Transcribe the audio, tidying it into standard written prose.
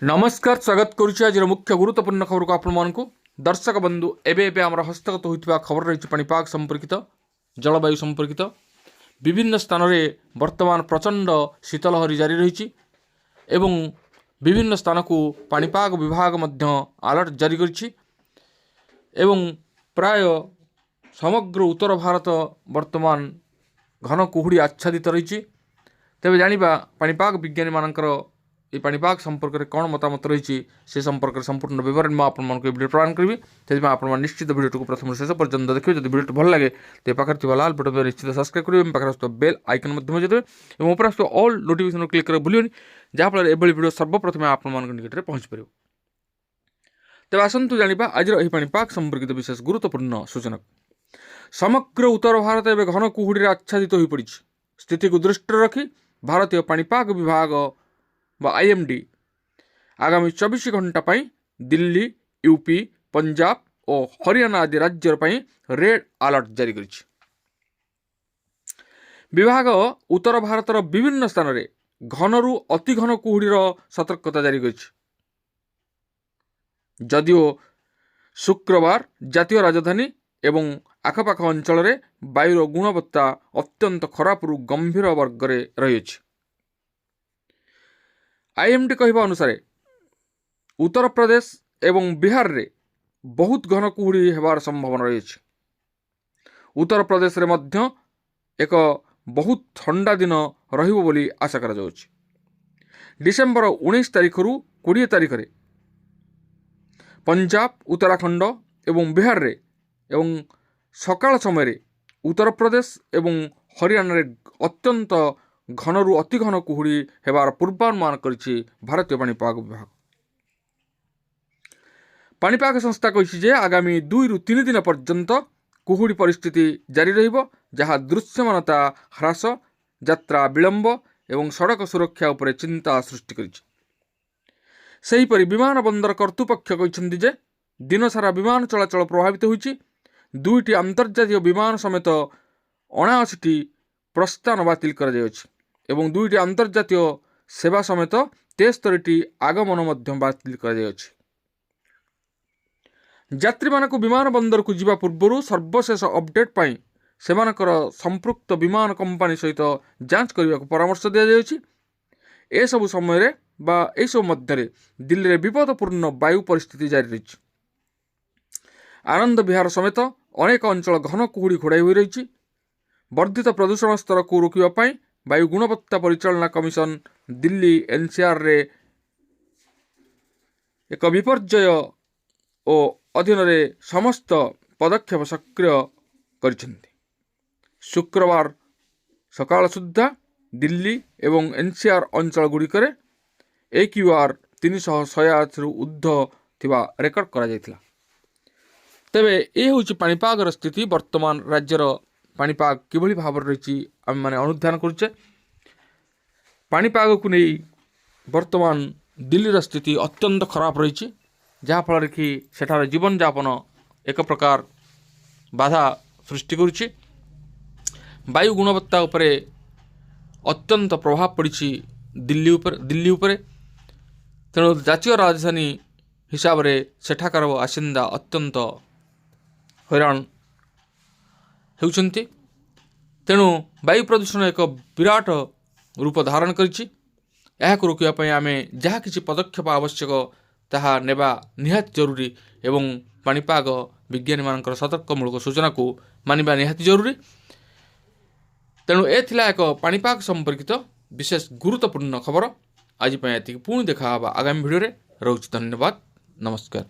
नमस्कार स्वागत करुच्ची आज मुख्य गुरुत्वपूर्ण खबर को आपण दर्शक बंधु एवं आम हस्तगत होता खबर रही पाणीपाग संपर्कित जलवायु संपर्कित विभिन्न स्थान में वर्तमान प्रचंड शीतलहरी जारी रही एवं विभिन्न स्थान को पाणीपाग विभाग अलर्ट जारी करिछि एवं प्राय समग्र उत्तर भारत वर्तमान घन कुहुड़ी आच्छादित रही। तेज जाना पाणीपाग विज्ञानी मानकर ये पाणीपाग संपर्क में कौन मतामत रही से संपर्क में संपूर्ण विवरण में आपको वीडियो प्रदान करी से आप निश्चित वीडियो को प्रथम शेष पर्यंत देखिए। जब वीडियो भल लगे तो पाखे लाल बटन निश्चित सब्सक्राइब करेंगे पाखे बेल आइकन बजाइदेवे और ऊपर आस ऑल नोटिफिकेशन क्लिक कर भूलिए जहाँफल एभली वीडियो सर्वप्रथम आप निकट में पहुँच पार। तेज आसतु जाना आज पाणीपाग संपर्कित विशेष गुरुत्वपूर्ण सूचना। समग्र उत्तर भारत एवं घन कुहुड़ी आच्छादित हो पड़ी। स्थिति को दृष्टि रखी भारतीय पाणीपाग विभाग IMD आगामी 24 घंटा पर दिल्ली, यूपी, पंजाब और हरियाणा आदि राज्य रेड अलर्ट जारी करिछि। विभाग उत्तर भारतर विभिन्न स्थान में घनरु अति घन कुहुड़ीर सतर्कता जारी करिछि। जदिओ शुक्रवार जातीय राजधानी एवं आखपाख अंचल में वायुर गुणवत्ता अत्यंत खराब गंभीर वर्ग में रही। IMD कहवा अनुसार उत्तर प्रदेश एवं बिहार रे बहुत घन कुहुड़ी हेबार संभावना रही। उत्तर प्रदेश रे मध्य एक बहुत ठंडा दिन रहिबो बोली आशा करा जाउछि। डिसेम्बर 19 तारिख रु 20 तारिख रे पंजाब, उत्तराखंड एवं बिहार रे एवं सकाळ समय रे उत्तर प्रदेश एवं हरियाणा रे अत्यंत घनरु अति घन कुहुड़ी हेबार पूर्वानुमान करिछि भारतीय पाणीपाग विभाग। पाणीपाग संस्था कहिछि जे आगामी 2 रु 3 दिन पर्यंत कुहुड़ी परिस्थिति जारी रहिबो, जहाँ दृश्यमानता ह्रास, यात्रा विलंब एवं सड़क सुरक्षा उपरे चिंता सृष्टि करिछि। सेहीपरि विमान बंदर कर्तृपक्ष कहिछन्ति जे दिन सारा विमान चलाचल प्रभावित होइछि। 2टी अंतर्जातीय विमान समेत 79टी प्रस्थान बातिल करा जायछि एवं 2टी अंतर्जातीय सेवा समेत 73टी आगमन बातिल करा जायछि। यात्री मानक विमान बंदर को जीवा पूर्व सर्वशेष अपडेट पाई सेमानकर संपृक्त विमान कंपनी सहित जांच करने को परामर्श दिया जायछि। ए सब समय रे बा ए सब मध्य दिल्ली रे विपदपूर्ण वायु परिस्थिति जारी रही। आनंद विहार समेत अनेक अंचल घन कुहुड़ी घोड़ाई हो रही। वर्धित प्रदूषण स्तर को रोकने वायु गुणवत्ता परिचालना कमिशन दिल्ली NCR रे एक विपर्यय और अधीन रे समस्त पदक्षेप सक्रिय करिसेंति। शुक्रवार सकाळ सुद्धा दिल्ली एवं NCR अंचल गुड़िकरे AQR 386 रु ऊर्ध्व थिबा रेकर्ड करा जायतिला। तेबे ए होछि पाणीपागर स्थिति। वर्तमान राज्यर पाणीपाग किभली भाव रही आम मैंने अनुध्यान करुचे। पाणीपाग को नहीं वर्तमान दिल्ली स्थिति अत्यंत खराब रही, जहाँफल कि सेठार जीवन यापन एक प्रकार बाधा सृष्टि करुछि। वायु गुणवत्ता उपरे अत्यंत प्रभाव पड़ी दिल्ली उपरे। तेणु जातीय राजधानी हिसाब रे सेठाकार आसिंदा अत्यंत हैरान होउछन्ति। तेणु वायु प्रदूषण एक विराट रूप धारण करिछि। एहाको रोकिबा पई आमे जहाँ किछि पदक्षेप आवश्यक ताहा नेबा निहात जरूरी एवं पाणीपाग विज्ञानी मानकर सतर्कमूलक सूचना को मानिबा निहात जरूरी। तेणु ए थिला एक पाणीपाग संपर्कित विशेष गुरुत्वपूर्ण खबर। आज पई एतिक पुणी देखा आगामी वीडियो रे। रहुछि धन्यवाद, नमस्कार।